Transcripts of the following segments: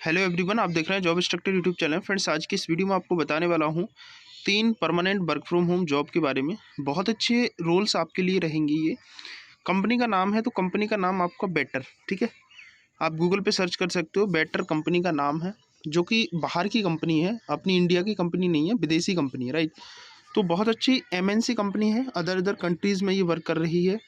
Hello everyone, आप देख रहे हैं job instructor YouTube channel. Friends, आज की इस वीडियो में आपको बताने वाला हूं 3 permanent work from home job के बारे में। बहुत अच्छे रोल्स आपके लिए रहेंगी ये। कंपनी का नाम है, तो कंपनी का नाम आपका बेटर, ठीक है। आप गूगल पे सर्च कर सकते हो, बेटर कंपनी का नाम है, जो कि बाहर की कंपनी है, अपनी इंडिया की कंपनी नहीं है, विदेशी कंपनी है, राइट। तो बहुत अच्छी एमएनसी कंपनी है, अदर कंट्रीज़ में ये वर्क कर रही है।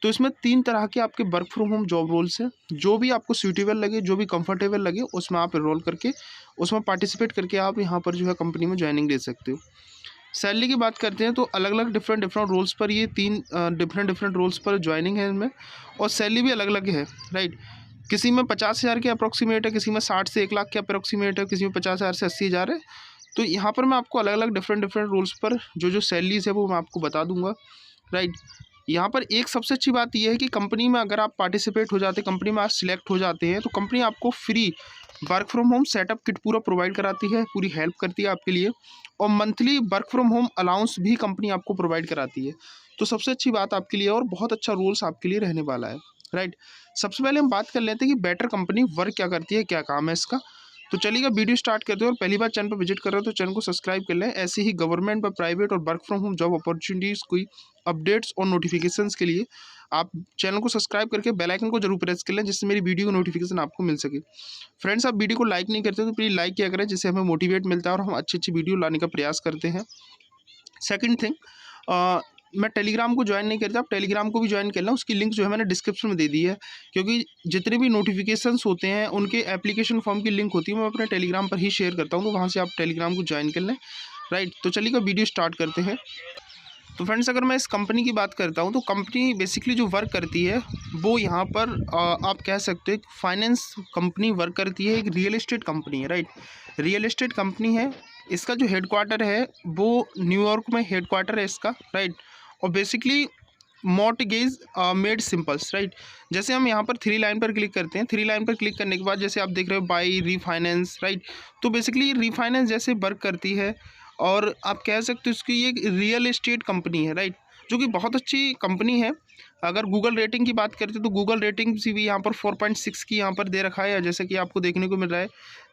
तो इसमें 3 तरह के आपके work from home job roles हैं। जो भी आपको सूटेबल लगे, जो भी कंफर्टेबल लगे, उसमें आप एनरोल करके उसमें पार्टिसिपेट करके आप यहाँ पर जो है कंपनी में ज्वाइनिंग ले सकते हो। सैलरी की बात करते हैं तो अलग अलग डिफरेंट डिफरेंट रोल्स पर ये 3 डिफरेंट रोल्स पर ज्वाइनिंग है इनमें, और सैलरी भी अलग अलग है, राइट। किसी में 50,000 के अप्रॉक्सीमेट है, किसी में 60 से 1 लाख के अप्रॉक्सीमेट है, किसी में 50,000 से 80,000 है। तो यहाँ पर मैं आपको अलग अलग डिफरेंट रोल्स पर जो सैलरीज है वो मैं आपको बता दूंगा, राइट। यहाँ पर एक सबसे अच्छी बात यह है कि कंपनी में अगर आप पार्टिसिपेट हो जाते हैं, कंपनी में आप सिलेक्ट हो जाते हैं, तो कंपनी आपको free work from home setup kit पूरा प्रोवाइड कराती है, पूरी हेल्प करती है आपके लिए, और monthly work from home allowance भी कंपनी आपको प्रोवाइड कराती है। तो सबसे अच्छी बात आपके लिए और बहुत अच्छा रूल्स आपके लिए रहने वाला है, राइट। सबसे पहले हम बात कर लेते हैं कि बेटर कंपनी वर्क क्या करती है, क्या काम है इसका। तो चलिएगा वीडियो स्टार्ट करते हैं। और पहली बार चैनल पर विजिट कर रहे हो तो चैनल को सब्सक्राइब कर लें। ऐसे ही गवर्नमेंट व प्राइवेट और work from home job opportunities कोई अपडेट्स और नोटिफिकेशंस के लिए आप चैनल को सब्सक्राइब करके बेल आइकन को जरूर प्रेस कर लें, जिससे मेरी वीडियो का नोटिफिकेशन आपको मिल सके। फ्रेंड्स, आप वीडियो को लाइक नहीं करते तो प्लीज़ लाइक किया करें, जिससे हमें मोटिवेट मिलता है और हम अच्छी अच्छी वीडियो लाने का प्रयास करते हैं। सेकंड थिंग, मैं टेलीग्राम को ज्वाइन नहीं करता, आप टेलीग्राम को भी ज्वाइन कर लें। उसकी लिंक जो है मैंने डिस्क्रिप्शन में दे दी है, क्योंकि जितने भी नोटिफिकेशंस होते हैं उनके एप्लीकेशन फॉर्म की लिंक होती है, मैं अपने टेलीग्राम पर ही शेयर करता हूँ, तो वहाँ से आप टेलीग्राम को ज्वाइन कर लें, राइट। तो चलिए वीडियो स्टार्ट करते हैं। तो फ्रेंड्स, अगर मैं इस कंपनी की बात करता हूँ तो कंपनी बेसिकली जो वर्क करती है वो यहाँ पर आप कह सकते हो एक फाइनेंस कंपनी वर्क करती है, एक रियल एस्टेट कंपनी है, राइट। रियल एस्टेट कंपनी है। इसका जो हेडक्वार्टर है वो न्यूयॉर्क में हेडक्वार्टर है इसका, राइट। और basically mortgage made symbols, right. जैसे हम यहाँ पर 3 लाइन पर क्लिक करते हैं, 3 लाइन पर क्लिक करने के बाद जैसे आप देख रहे हो बाई रीफाइनेंस, राइट। तो बेसिकली रीफाइनेंस जैसे वर्क करती है, और आप कह सकते हो इसकी ये एक रियल एस्टेट कंपनी है, राइट, जो कि बहुत अच्छी कंपनी है। अगर गूगल रेटिंग की बात करते हैं तो गूगल रेटिंग भी यहाँ पर 4.6 की यहाँ पर दे रखा है, जैसे कि आपको देखने को मिल रहा है।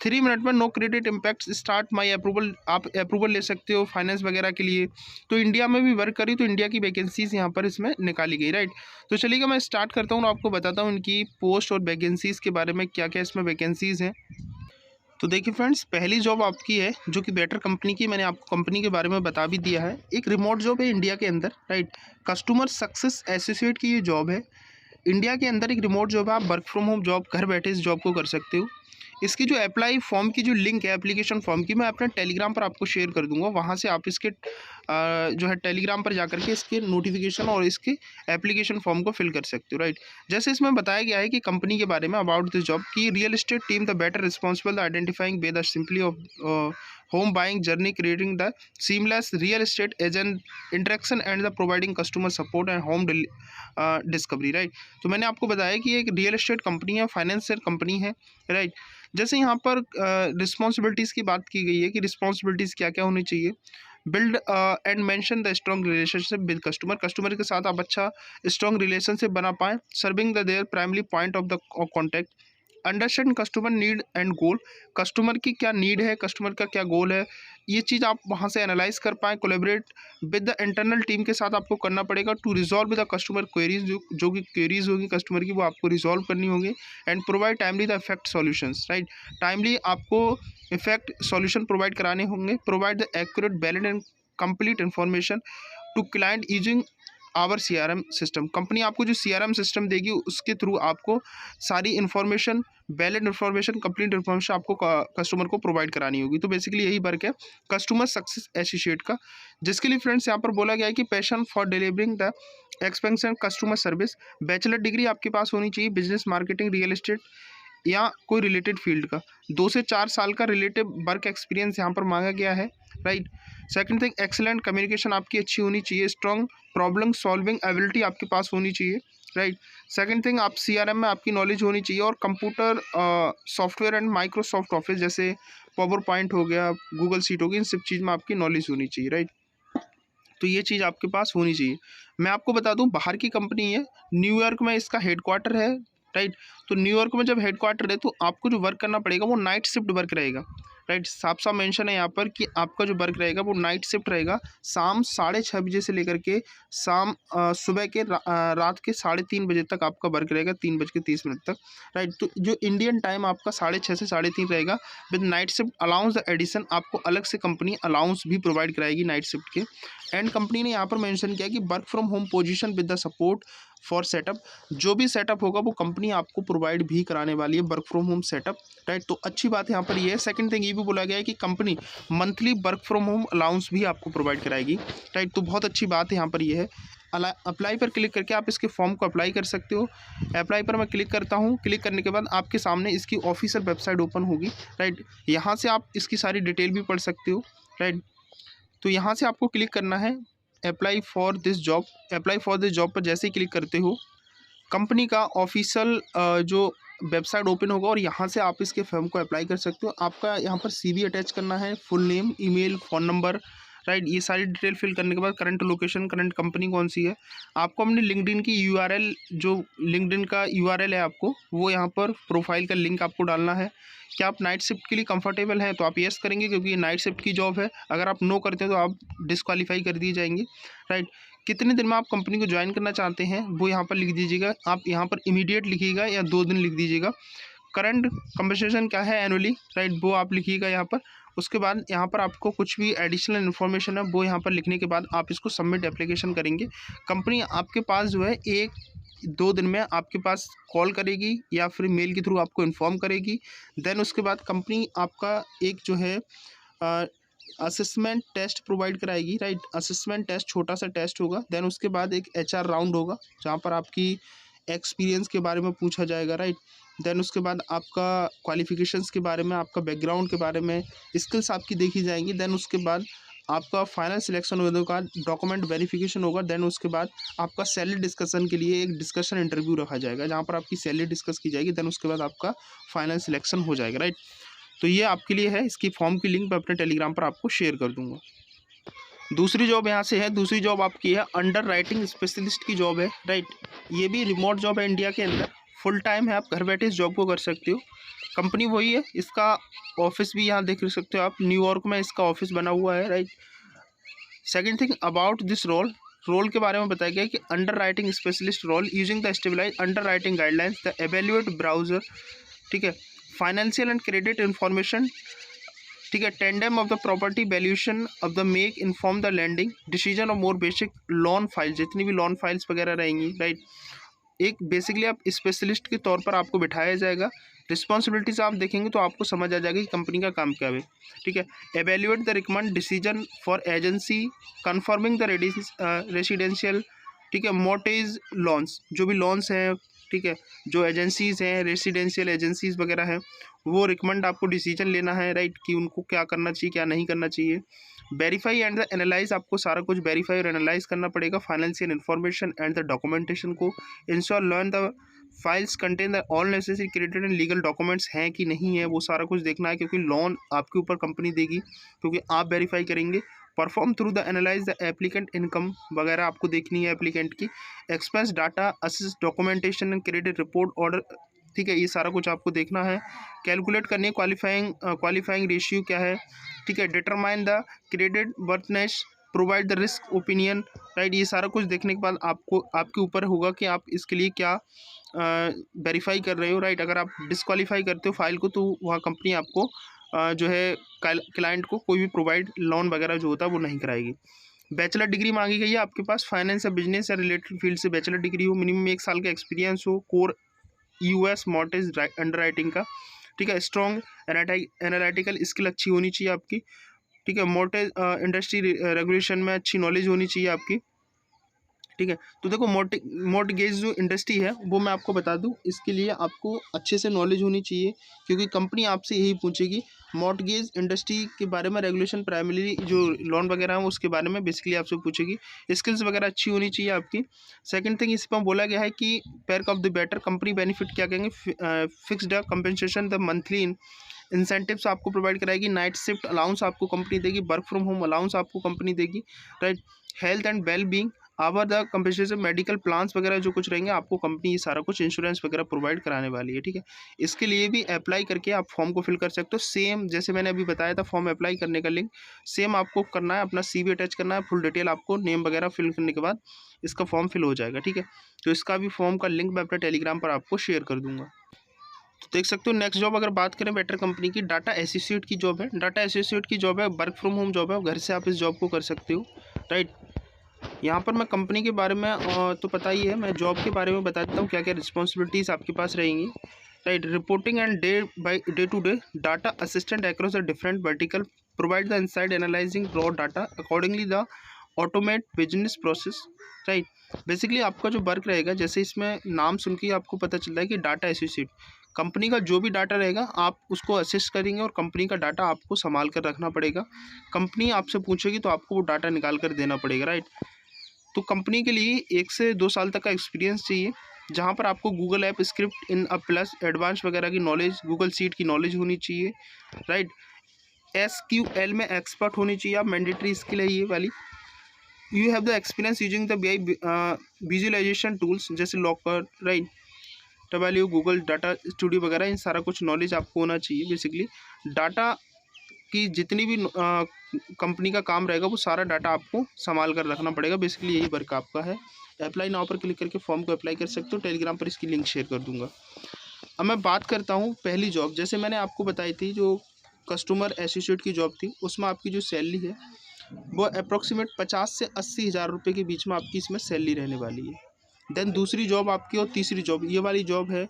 3 मिनट में no credit impact start my approval, आप अप्रूवल ले सकते हो फाइनेंस वगैरह के लिए। तो इंडिया में भी वर्क करी, तो इंडिया की वैकेंसीज यहाँ पर इसमें निकाली गई, राइट। तो चलिएगा मैं स्टार्ट करता हूँ और आपको बताता हूँ इनकी पोस्ट और वैकेंसीज़ के बारे में, क्या क्या इसमें वैकेंसीज़ हैं। तो देखिए फ्रेंड्स, पहली जॉब आपकी है जो कि बेटर कंपनी की, मैंने आपको कंपनी के बारे में बता भी दिया है। एक रिमोट जॉब है इंडिया के अंदर, राइट। कस्टमर सक्सेस एसोसिएट की ये जॉब है। इंडिया के अंदर एक रिमोट जॉब है, आप वर्क फ्रॉम होम जॉब घर बैठे इस जॉब को कर सकते हो। इसकी जो अप्लाई फॉर्म की जो लिंक है एप्लीकेशन फॉर्म की, मैं अपने टेलीग्राम पर आपको शेयर कर दूंगा। वहाँ से आप इसके जो है टेलीग्राम पर जाकर के इसके नोटिफिकेशन और इसके एप्लीकेशन फॉर्म को फिल कर सकते हो, राइट। जैसे इसमें बताया गया है कि कंपनी के बारे में अबाउट दिस जॉब की, real estate team the better responsible identifying way the simply of home buying journey, creating the seamless real estate agent interaction and the providing customer support and home discovery, right. तो मैंने आपको बताया कि एक real estate company है, financial company है, right. जैसे यहाँ पर रिस्पॉन्सिबिलिटीज़ की बात की गई है कि रिस्पॉन्सिबिलिटीज़ क्या क्या होनी चाहिए। Build and mention the strong relationship with customer, customer के साथ आप अच्छा स्ट्रॉन्ग रिलेशनशिप बना पाएँ। Serving the there primary point of the contact. Understand customer need and goal, customer की क्या नीड है, कस्टमर का क्या गोल है, ये चीज़ आप वहाँ से एनालाइज कर पाएँ। Collaborate with the internal team के साथ आपको करना पड़ेगा to resolve with the customer queries, जो कि क्वेरीज होगी कस्टमर की वो आपको रिजॉल्व करनी होगी। And provide timely the effect solutions, right. Timely आपको इफेक्ट सॉल्यूशन प्रोवाइड कराने होंगे। Provide the accurate valid and complete information to client using our CRM system, company आपको जो CRM सिस्टम देगी उसके थ्रू आपको सारी information, valid information, complete information आपको कस्टमर को प्रोवाइड करानी होगी। तो बेसिकली यही वर्क है कस्टमर सक्सेस एसोसिएट का, जिसके लिए फ्रेंड्स यहाँ पर बोला गया है कि passion for delivering the expansion customer service. Bachelor degree आपके पास होनी चाहिए बिजनेस, मार्केटिंग, रियल एस्टेट या कोई रिलेटेड फील्ड का। 2 से 4 साल का रिलेटिव वर्क एक्सपीरियंस यहाँ पर मांगा गया है, right. Second thing, excellent communication आपकी अच्छी होनी चाहिए। स्ट्रॉन्ग प्रॉब्लम सॉल्विंग एबिलिटी आपके पास होनी चाहिए, राइट। सेकंड थिंग, आप CRM में आपकी नॉलेज होनी चाहिए, और computer software and Microsoft office जैसे पावर पॉइंट हो गया, गूगल शीट हो गई, इन सब चीज़ में आपकी नॉलेज होनी चाहिए, राइट। तो ये चीज़ आपके पास होनी चाहिए। मैं आपको बता दूं बाहर की कंपनी है, न्यूयॉर्क में इसका हेडक्वार्टर है, राइट। तो न्यूयॉर्क में जब हेडक्वार्टर है तो आपको जो वर्क करना पड़ेगा वो नाइट शिफ्ट वर्क रहेगा, राइट। साफ साफ मेंशन है यहाँ पर कि आपका जो वर्क रहेगा वो नाइट शिफ्ट रहेगा, शाम 6:30 बजे से लेकर के सुबह के रात के 3:30 बजे तक आपका वर्क रहेगा, 3:30 तक, राइट। तो जो इंडियन टाइम आपका 6:30 से 3:30 रहेगा with night shift allowance addition, आपको अलग से कंपनी अलाउंस भी प्रोवाइड कराएगी नाइट शिफ्ट के। एंड कंपनी ने यहाँ पर मेंशन किया कि work from home position with the support for setup, जो भी सेटअप होगा वो कंपनी आपको प्रोवाइड भी कराने वाली है, work from home setup, right. तो अच्छी बात यहाँ पर ये है। सेकंड थिंग ये भी बोला गया है कि company monthly work from home allowance भी आपको प्रोवाइड कराएगी, राइट। तो बहुत अच्छी बात है यहाँ पर ये है। अप्लाई पर क्लिक करके आप इसके फॉर्म को अप्लाई कर सकते हो। अप्लाई पर मैं क्लिक करता हूँ। क्लिक करने के बाद आपके सामने इसकी ऑफिशियल वेबसाइट ओपन होगी, राइट। यहाँ से आप इसकी सारी डिटेल भी पढ़ सकते हो, राइट। तो यहाँ से आपको क्लिक करना है apply for this job. Apply for this job पर जैसे ही क्लिक करते हो कंपनी का ऑफिशियल जो वेबसाइट ओपन होगा और यहाँ से आप इसके फॉर्म को अप्लाई कर सकते हो। आपका यहाँ पर सीवी अटैच करना है, full name, email, phone number, right. ये सारी डिटेल फिल करने के बाद करंट लोकेशन, करंट कंपनी कौन सी है, आपको अपनी लिंक्डइन की यूआरएल, जो लिंक्डइन का यूआरएल है आपको वो यहाँ पर प्रोफाइल का लिंक आपको डालना है। क्या आप नाइट शिफ्ट के लिए कंफर्टेबल हैं तो आप येस करेंगे क्योंकि ये नाइट शिफ्ट की जॉब है। अगर आप नो करते हैं तो आप डिस्क्वालीफाई कर दिए जाएंगे, राइट। कितने दिन में आप कंपनी को ज्वाइन करना चाहते हैं वो यहाँ पर लिख दीजिएगा। आप यहाँ पर इमीडिएट लिखिएगा या 2 दिन लिख दीजिएगा। करंट कंपनसेशन क्या है एनुअली, राइट, वो आप लिखिएगा यहाँ पर। उसके बाद यहाँ पर आपको कुछ भी एडिशनल इन्फॉर्मेशन है वो यहाँ पर लिखने के बाद आप इसको सबमिट एप्लीकेशन करेंगे। कंपनी आपके पास जो है 1-2 दिन में आपके पास कॉल करेगी या फिर मेल के थ्रू आपको इन्फॉर्म करेगी। देन उसके बाद कंपनी आपका एक जो है असेसमेंट टेस्ट प्रोवाइड कराएगी, राइट। असेसमेंट टेस्ट छोटा सा टेस्ट होगा। देन उसके बाद एक एचआर राउंड होगा जहाँ पर आपकी एक्सपीरियंस के बारे में पूछा जाएगा, राइट। देन उसके बाद आपका क्वालिफिकेशंस के बारे में, आपका बैकग्राउंड के बारे में, स्किल्स आपकी देखी जाएंगी। देन उसके बाद आपका फाइनल सिलेक्शन होने के बाद डॉक्यूमेंट वेरिफिकेशन होगा। देन उसके बाद आपका सैलरी डिस्कशन के लिए एक डिस्कशन इंटरव्यू रखा जाएगा जहाँ पर आपकी सैलरी डिस्कस की जाएगी। देन उसके बाद आपका फाइनल सिलेक्शन हो जाएगा, राइट। तो ये आपके लिए है। इसकी फॉर्म की लिंक मैं अपने टेलीग्राम पर आपको शेयर कर दूंगा। दूसरी जॉब यहाँ से है। दूसरी जॉब आपकी है अंडर राइटिंग स्पेशलिस्ट की जॉब है, राइट। ये भी रिमोट जॉब है इंडिया के अंदर, फुल टाइम है, आप घर बैठे इस जॉब को कर सकते हो। कंपनी वही है, इसका ऑफिस भी यहाँ देख सकते हो आप, न्यूयॉर्क में इसका ऑफिस बना हुआ है, right. Second thing about this role के बारे में बताया गया कि underwriting specialist role using the stabilise underwriting guidelines the evaluate browser, ठीक है, फाइनेंशियल एंड क्रेडिट इन्फॉर्मेशन, ठीक है, tandem of the property valuation of the make inform the landing decision of more basic loan file, जितनी भी loan files वगैरह रहेंगी, right. एक basically आप स्पेशलिस्ट के तौर पर आपको बिठाया जाएगा। रिस्पॉन्सिबिलिटीज आप देखेंगे तो आपको समझ आ जाएगा कि कंपनी का काम क्या है, ठीक है। Evaluate the recommend decision for agency confirming the residential, ठीक है, मोर्टेज लोन्स, जो भी लोन्स हैं, ठीक है, जो एजेंसीज़ हैं, रेसिडेंशियल एजेंसीज़ वगैरह हैं, वो रिकमेंड आपको डिसीजन लेना है, राइट, कि उनको क्या करना चाहिए क्या नहीं करना चाहिए। वेरीफाई एंड द एनालाइज, आपको सारा कुछ वेरीफाई और एनालाइज करना पड़ेगा financial information and the documentation को। Ensure learn the files contain the all necessary credit and legal documents हैं कि नहीं है, वो सारा कुछ देखना है क्योंकि लोन आपके ऊपर कंपनी देगी क्योंकि आप वेरीफाई करेंगे। Perform through the analyse the applicant income वगैरह आपको देखनी है एप्लीकेंट की। Expense data assess documentation and credit report order, ठीक है, ये सारा कुछ आपको देखना है। कैलकुलेट करनी है क्वालिफाइंग रेशियो क्या है, ठीक है। Determine the credit वर्थनेस, provide the risk opinion, right. ये सारा कुछ देखने के बाद आपको आपके ऊपर होगा कि आप इसके लिए क्या वेरीफाई कर रहे हो, राइट। अगर आप डिस्क्वालीफाई करते हो फाइल को तो वहाँ कंपनी आपको जो है क्लाइंट को कोई भी प्रोवाइड लोन वगैरह जो होता है वो नहीं कराएगी। बैचलर डिग्री मांगी गई है आपके पास, फाइनेंस या बिजनेस या रिलेटेड फील्ड से बैचलर डिग्री हो, मिनिमम 1 साल का एक्सपीरियंस हो, core US mortgage under writing का, ठीक है। स्ट्रॉन्ग एनालिटिकल स्किल अच्छी होनी चाहिए आपकी, ठीक है। मॉर्टेज इंडस्ट्री रेगुलेशन में अच्छी नॉलेज होनी चाहिए आपकी, ठीक है। तो देखो मॉर्टगेज जो इंडस्ट्री है वो मैं आपको बता दूं, इसके लिए आपको अच्छे से नॉलेज होनी चाहिए क्योंकि कंपनी आपसे यही पूछेगी मॉर्टगेज इंडस्ट्री के बारे में, रेगुलेशन प्राइमरी जो लोन वगैरह है उसके बारे में बेसिकली आपसे पूछेगी। स्किल्स वगैरह अच्छी होनी चाहिए आपकी। सेकंड थिंग इस पर बोला गया है कि perk of the better company benefit क्या कहेंगे, fixed compensation the monthly incentives आपको प्रोवाइड कराएगी, नाइट शिफ्ट अलाउंस आपको कंपनी देगी, वर्क फ्रॉम होम अलाउंस आपको कंपनी देगी, right. Health and well being our the compensation medical plans वगैरह जो कुछ रहेंगे, आपको कंपनी ये सारा कुछ इंश्योरेंस वगैरह प्रोवाइड कराने वाली है, ठीक है। इसके लिए भी अप्लाई करके आप फॉर्म को फिल कर सकते हो। सेम जैसे मैंने अभी बताया था फॉर्म अप्लाई करने का लिंक, सेम आपको करना है, अपना CV अटैच करना है, फुल डिटेल आपको नेम वगैरह फिल करने के बाद इसका फॉर्म फिल हो जाएगा, ठीक है। तो इसका भी फॉर्म का लिंक मैं अपने टेलीग्राम पर आपको शेयर कर दूंगा। तो देख सकते हो नेक्स्ट जॉब अगर बात करें बेटर कंपनी की, डाटा एसोसिएट की जॉब है। डाटा एसोसिएट की जॉब है, वर्क फ्रॉम होम जॉब है, घर से आप इस जॉब को कर सकते हो, राइट। यहाँ पर मैं कंपनी के बारे में तो पता ही है, मैं जॉब के बारे में बता देता हूँ क्या क्या रिस्पॉन्सिबिलिटीज़ आपके पास रहेंगी, right. Reporting and day to day data assistant across the different vertical, provide the inside analysing raw data accordingly the automate business process, right. Basically आपका जो वर्क रहेगा, जैसे इसमें नाम सुन के आपको पता चल रहा है कि डाटा एसोसिएट, कंपनी का जो भी डाटा रहेगा आप उसको असिस्ट करेंगे और कंपनी का डाटा आपको संभाल कर रखना पड़ेगा। कंपनी आपसे पूछेगी तो आपको वो डाटा निकाल कर देना पड़ेगा, राइट। तो कंपनी के लिए 1 से 2 साल तक का एक्सपीरियंस चाहिए, जहाँ पर आपको Google app script in a plus advance वगैरह की नॉलेज, गूगल शीट की नॉलेज होनी चाहिए, राइट। SQL में एक्सपर्ट होनी चाहिए आप, मैंडेटरी स्किल है ये वाली। You have the experience using the visualisation tools जैसे Looker, right, W Google data studio वगैरह, इन सारा कुछ नॉलेज आपको होना चाहिए। बेसिकली डाटा की जितनी भी कंपनी का काम रहेगा वो सारा डाटा आपको संभाल कर रखना पड़ेगा। बेसिकली यही वर्क आपका है। अप्लाई नाउ पर क्लिक करके फॉर्म को अप्लाई कर सकते हो, टेलीग्राम पर इसकी लिंक शेयर कर दूंगा। अब मैं बात करता हूँ पहली जॉब, जैसे मैंने आपको बताई थी जो कस्टमर एसोसिएट की जॉब थी, उसमें आपकी जो सैलरी है वो अप्रॉक्सीमेट 50 से 80 हज़ार रुपये के बीच में आपकी इसमें सैलरी रहने वाली है। देन दूसरी जॉब आपकी और तीसरी जॉब ये वाली जॉब है,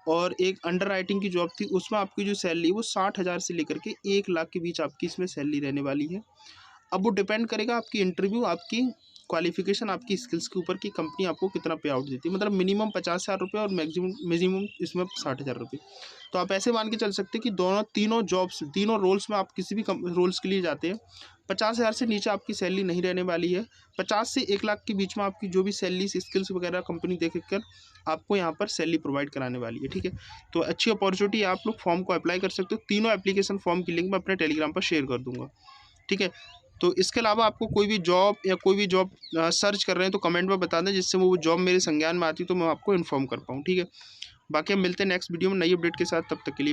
और एक अंडर राइटिंग की जॉब थी, उसमें आपकी जो सैलरी वो 60,000 से लेकर के 1 लाख के बीच आपकी इसमें सैलरी रहने वाली है। अब वो डिपेंड करेगा आपकी इंटरव्यू, आपकी क्वालिफिकेशन, आपकी स्किल्स के ऊपर कि कंपनी आपको कितना पे आउट देती है। मतलब मिनिमम 50,000 रुपये और मैक्सिमम इसमें 60,000 रुपये। तो आप ऐसे मान के चल सकते हैं कि तीनों जॉब्स, तीनों रोल्स में आप किसी भी रोल्स के लिए जाते हैं, 50,000 से नीचे आपकी सैलरी नहीं रहने वाली है। 50 से 1 लाख के बीच में आपकी जो भी सैलरी, स्किल्स वगैरह कंपनी देख कर आपको यहाँ पर सैलरी प्रोवाइड कराने वाली है, ठीक है। तो अच्छी अपॉर्चुनिटी है, आप लोग फॉर्म को अप्लाई कर सकते हो। तीनों एप्लीकेशन फॉर्म की लिंक मैं अपने टेलीग्राम पर शेयर कर दूँगा, ठीक है। तो इसके अलावा आपको कोई भी जॉब या कोई भी जॉब सर्च कर रहे हैं तो कमेंट में बता दें, जिससे वो जॉब मेरे संज्ञान में आती तो मैं आपको इन्फॉर्म कर पाऊँ, ठीक है। बाकी हम मिलते हैं नेक्स्ट वीडियो में नई अपडेट के साथ, तब तक के लिए।